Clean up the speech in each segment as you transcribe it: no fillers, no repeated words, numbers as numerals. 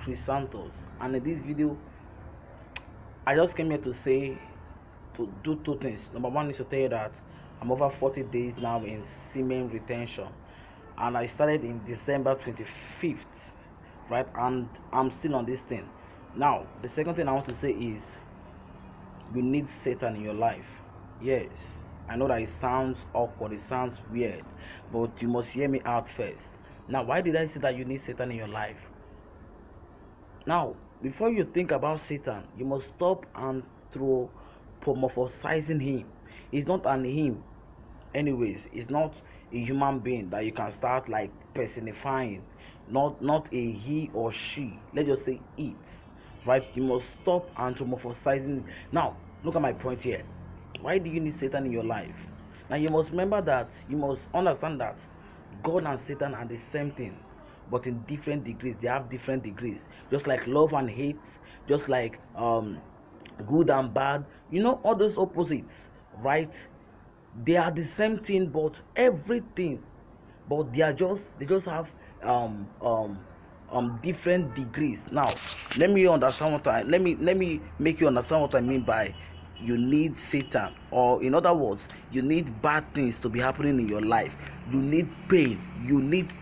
Chris Santos, and in this video I just came here to do two things. Number one is to tell you that I'm over 40 days now in semen retention, and I started in December 25th, right? And I'm still on this thing. Now, the second thing I want to say is you need Satan in your life. Yes, I know that it sounds awkward, it sounds weird, but you must hear me out first. Now, why did I say that you need Satan in your life? Now, before you think about Satan, you must stop anthropomorphizing him. He's not an him, anyways. It's not a human being that you can start like personifying. Not a he or she. Let's just say it, right? You must stop anthropomorphizing. Now, look at my point here. Why do you need Satan in your life? Now, you must remember that, you must understand that God and Satan are the same thing, but in different degrees. They have different degrees, just like love and hate, just like good and bad, all those opposites, right? They are the same thing, but everything, but they just have um um different degrees. Now, let me make you understand what I mean by you need Satan, or in other words, you need bad things to be happening in your life. You need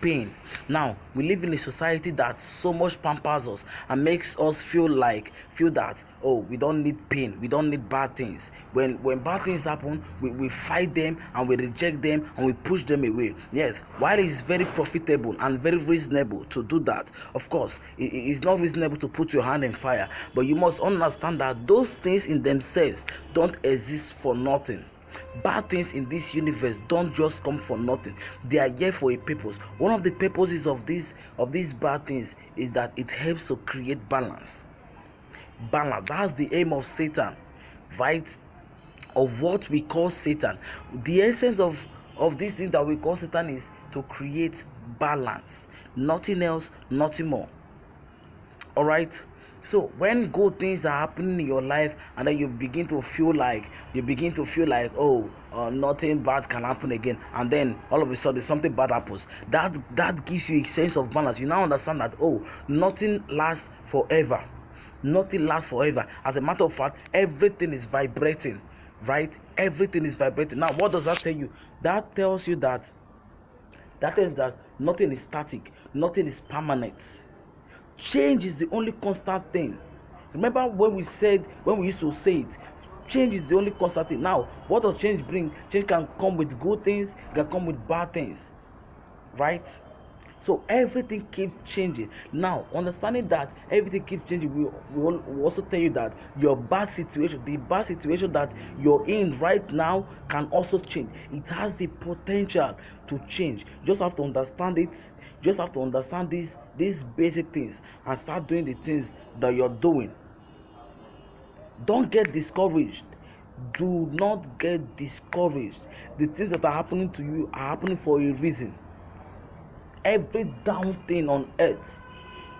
pain. Now, we live in a society that so much pampers us and makes us feel that, oh, we don't need pain, we don't need bad things. When bad things happen, we fight them and we reject them and we push them away. Yes, while it is very profitable and very reasonable to do that, of course it is not reasonable to put your hand in fire, but you must understand that those things in themselves don't exist for nothing. Bad things in this universe don't just come for nothing. They are here for a purpose. One of the purposes of these bad things is that it helps to create balance. That's the aim of Satan, right? Of what we call Satan. The essence of this thing that we call Satan is to create balance. Nothing else, nothing more. All right. So when good things are happening in your life, and then you begin to feel like, oh, nothing bad can happen again, and then all of a sudden something bad happens, that gives you a sense of balance. You now understand that, oh, nothing lasts forever. As a matter of fact, everything is vibrating, right? Everything is vibrating. Now, what does that tell you? That tells you that nothing is static, nothing is permanent. Change is the only constant thing. Remember when we used to say it, change is the only constant thing. Now, what does change bring? Change can come with good things, it can come with bad things, right? So everything keeps changing. Now, understanding that everything keeps changing, we also tell you that the bad situation that you're in right now, can also change. It has the potential to change. You just have to understand it. You just have to understand these basic things and start doing the things that you're doing. Don't get discouraged. Do not get discouraged. The things that are happening to you are happening for a reason. Every down thing on earth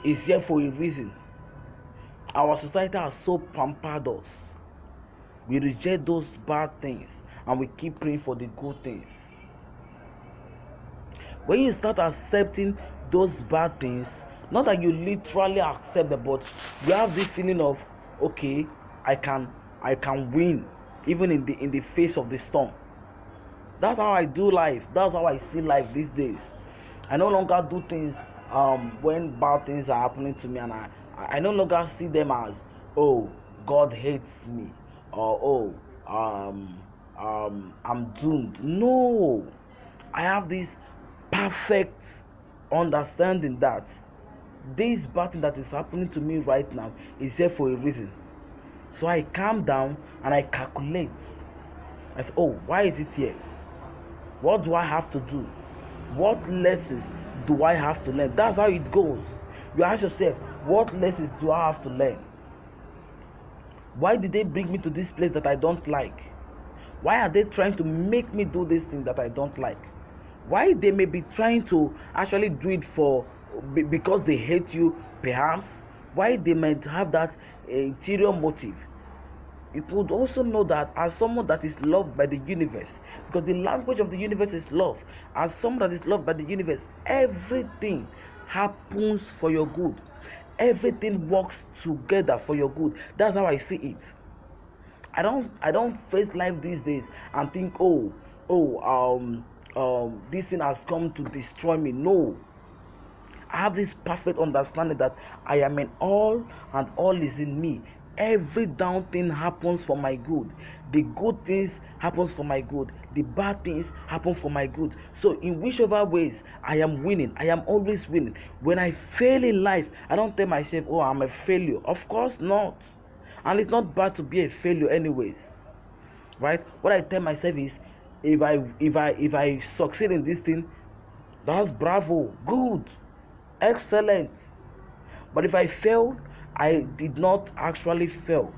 is here for a reason. Our society has so pampered us. We reject those bad things and we keep praying for the good things. When you start accepting those bad things, not that you literally accept them, but you have this feeling of, okay, I can win even in the face of the storm. That's how I do life. That's how I see life these days. I no longer do things when bad things are happening to me, and I no longer see them as, oh, God hates me, or I'm doomed. No, I have this perfect understanding that this bad thing that is happening to me right now is here for a reason. So I calm down and I calculate. I say, oh, why is it here? What do I have to do? What lessons do I have to learn? That's how it goes. You ask yourself, what lessons do I have to learn? Why did they bring me to this place that I don't like? Why are they trying to make me do this thing that I don't like? Why they may be trying to actually do it because they hate you, perhaps. Why they might have that interior motive. You would also know that as someone that is loved by the universe, because the language of the universe is love, as someone that is loved by the universe, everything happens for your good. Everything works together for your good. That's how I see it. I don't face life these days and think, oh this thing has come to destroy me. No, I have this perfect understanding that I am in all and all is in me. Every down thing happens for my good. The good things happens for my good. The bad things happen for my good. So in whichever ways I am winning, I am always winning. When I fail in life, I don't tell myself, oh, I'm a failure. Of course not. And it's not bad to be a failure anyways. Right? What I tell myself is, if I succeed in this thing, that's bravo, good, excellent. But if I fail, I did not actually fail.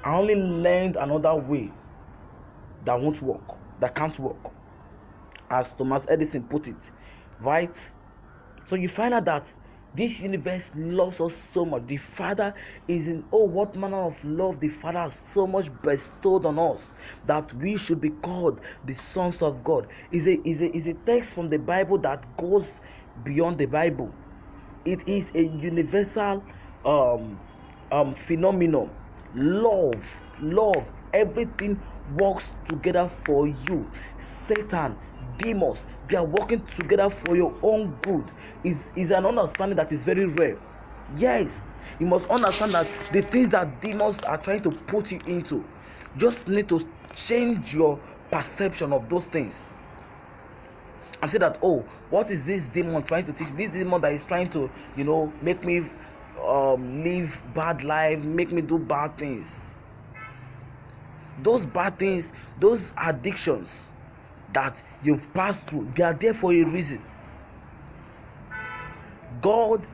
I only learned another way that won't work, that can't work, as Thomas Edison put it. Right? So you find out that this universe loves us so much. The Father is in, oh, what manner of love the Father has so much bestowed on us that we should be called the sons of God. Is a text from the Bible that goes beyond the Bible. It is a universal phenomenon. Love, everything works together for you. Satan, demons, they are working together for your own good. Is an understanding that is very rare. Yes, you must understand that the things that demons are trying to put you into, just need to change your perception of those things and say that, oh, what is this demon trying to teach? This demon that is trying to, make me live bad life, make me do bad things. Those bad things, those addictions that you've passed through, they are there for a reason. God,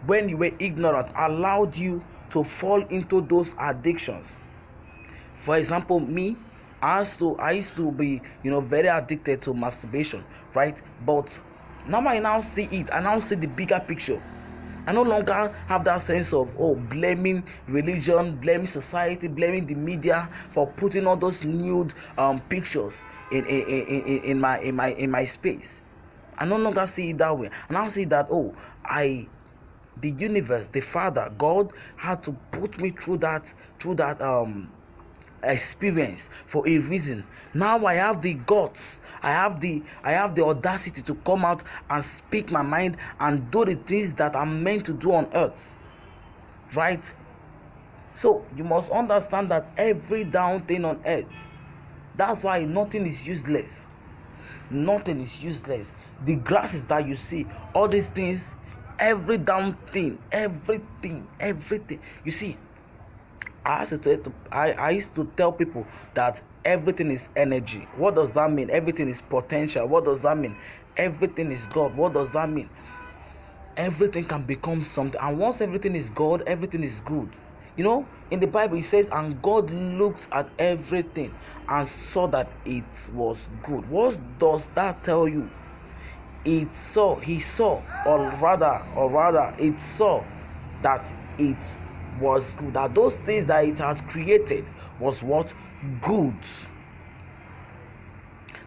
when you were ignorant, allowed you to fall into those addictions. For example, me, I used to be, very addicted to masturbation, right? But now I now see it. I now see the bigger picture. I no longer have that sense of, blaming religion, blaming society, blaming the media for putting all those nude pictures in my space. I no longer see it that way. I now see that, the universe, the Father, God had to put me through that experience for a reason. Now I have the guts, I have the audacity to come out and speak my mind and do the things that I'm meant to do on earth. Right? So you must understand that every down thing on earth, that's why nothing is useless. Nothing is useless. The grasses that you see, all these things, every damn thing, everything. You see, I used to tell people that everything is energy. What does that mean? Everything is potential. What does that mean? Everything is God. What does that mean? Everything can become something. And once everything is God, everything is good. In the Bible it says, and God looked at everything and saw that it was good. What does that tell you? He saw, or rather, it saw that it was good, that those things that it had created was what? Good.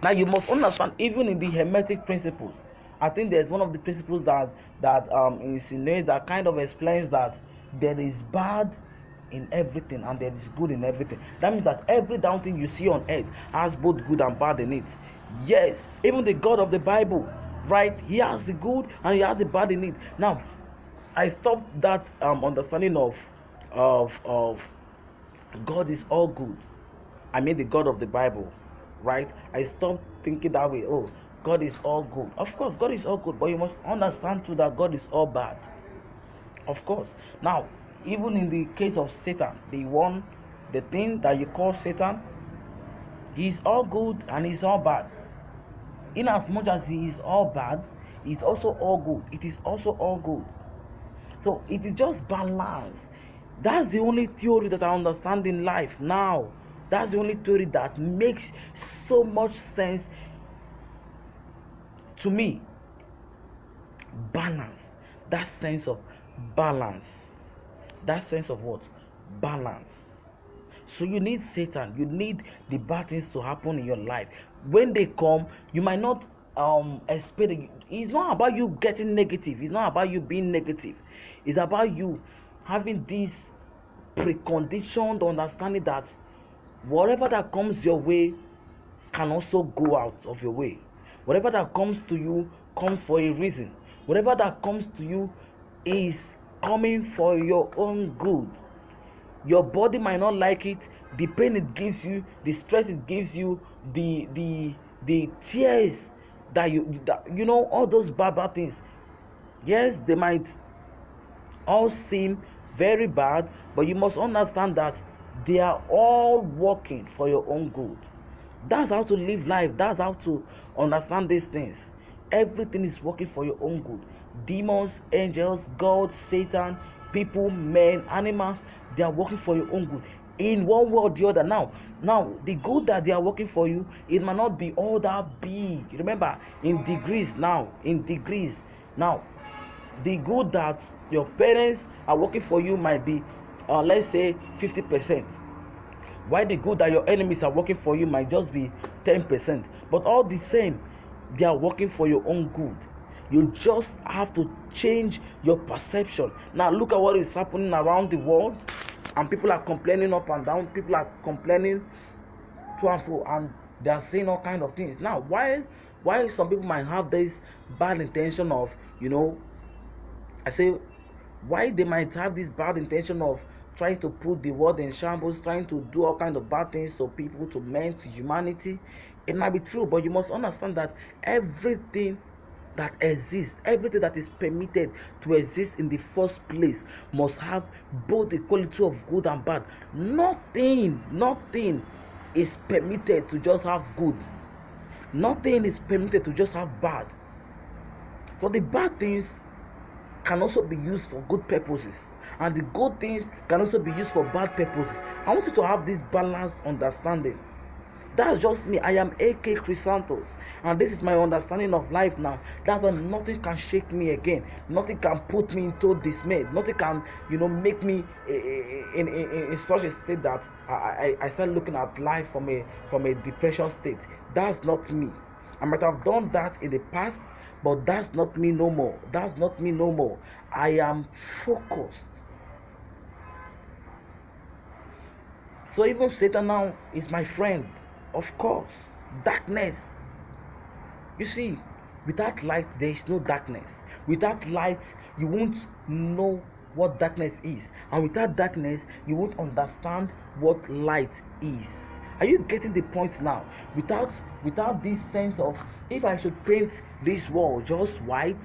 Now you must understand, even in the Hermetic principles, I think there's one of the principles that insinuates, that kind of explains that there is bad in everything and there is good in everything. That means that every down thing you see on earth has both good and bad in it. Yes, even the God of the Bible, right? He has the good and he has the bad in it. Now, I stopped that understanding of God is all good. I mean the God of the Bible, right? I stopped thinking that way. Oh, God is all good. Of course, God is all good, but you must understand too that God is all bad. Of course. Now, even in the case of Satan, the thing that you call Satan, he's all good and he's all bad. In as much as he is all bad, he's also all good. It is also all good. So it is just balance. That's the only theory that I understand in life now. That's the only theory that makes so much sense to me. Balance. That sense of balance. That sense of what? Balance. So you need Satan. You need the bad things to happen in your life. When they come, you might not expect. It's not about you getting negative, it's not about you being negative, it's about you having this preconditioned understanding that whatever that comes your way can also go out of your way. Whatever that comes to you comes for a reason. Whatever that comes to you is coming for your own good. Your body might not like it, the pain it gives you, the stress it gives you, the tears that you know, all those bad things. Yes, they might all seem very bad, but you must understand that they are all working for your own good. That's how to live life. That's how to understand these things. Everything is working for your own good. Demons, angels, God, Satan, people, men, animals, they are working for your own good in one way or the other. Now the good that they are working for you, it might not be all that big. Remember, in degrees. Now the good that your parents are working for you might be let's say 50%, while the good that your enemies are working for you might just be 10%. But all the same, they are working for your own good. You just have to change your perception. Now look at what is happening around the world, and people are complaining up and down, people are complaining to and fro, and they are saying all kind of things. Now why some people might have this bad intention of, I say, why they might have this bad intention of trying to put the world in shambles, trying to do all kind of bad things to people, to men, to humanity. It might be true, but you must understand that everything that exists, everything that is permitted to exist in the first place must have both the quality of good and bad. Nothing is permitted to just have good. Nothing is permitted to just have bad. So the bad things can also be used for good purposes, and the good things can also be used for bad purposes. I want you to have this balanced understanding. That's just me. I am AK Chrysanthos, and this is my understanding of life now. That's why nothing can shake me again. Nothing can put me into dismay. Nothing can, make me in such a state that I start looking at life from a depression state. That's not me. I might have done that in the past, but that's not me no more. That's not me no more. I am focused. So even Satan now is my friend. Of course. Darkness. You see, without light, there is no darkness. Without light, you won't know what darkness is. And without darkness, you won't understand what light is. Are you getting the point now? Without this sense of, if I should paint this wall just white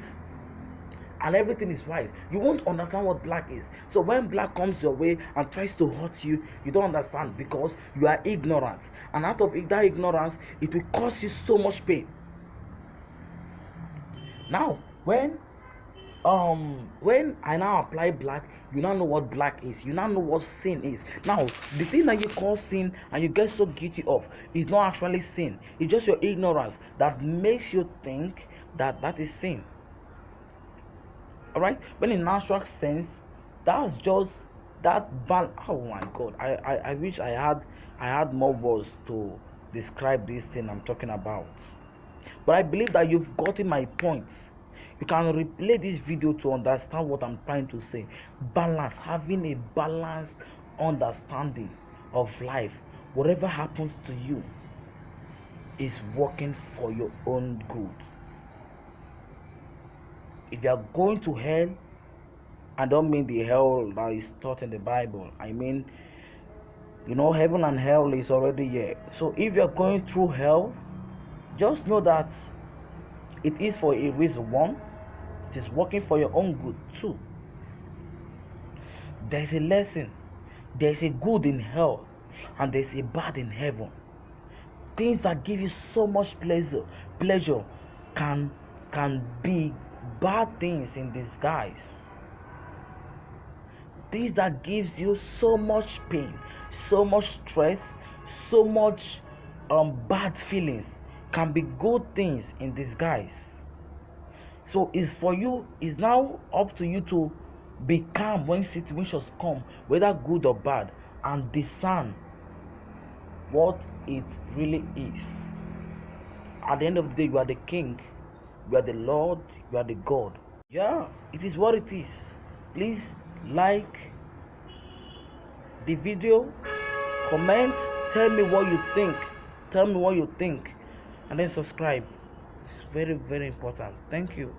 and everything is white, you won't understand what black is. So when black comes your way and tries to hurt you, you don't understand because you are ignorant. And out of that ignorance, it will cause you so much pain. Now, when I now apply black, you now know what black is. You now know what sin is. Now, the thing that you call sin and you get so guilty of is not actually sin. It's just your ignorance that makes you think that is sin. All right? When in natural sense, that's just that oh my God! I wish I had more words to describe this thing I'm talking about. But I believe that you've gotten my point. You can replay this video to understand what I'm trying to say. Balance, having a balanced understanding of life. Whatever happens to you is working for your own good. If you are going to hell, I don't mean the hell that is taught in the Bible. I mean, heaven and hell is already here. So if you are going through hell, just know that it is for a reason. One, it is working for your own good. Two, there's a lesson. There's a good in hell and there's a bad in heaven. Things that give you so much pleasure can be bad things in disguise. Things that gives you so much pain, so much stress, so much bad feelings can be good things in disguise. So it's now up to you to be calm when situations come, whether good or bad, and discern what it really is. At the end of the day, you are the king, you are the Lord, you are the God. Yeah, it is what it is. Please like the video, comment, tell me what you think. Tell me what you think, and then subscribe. It's very, very important. Thank you.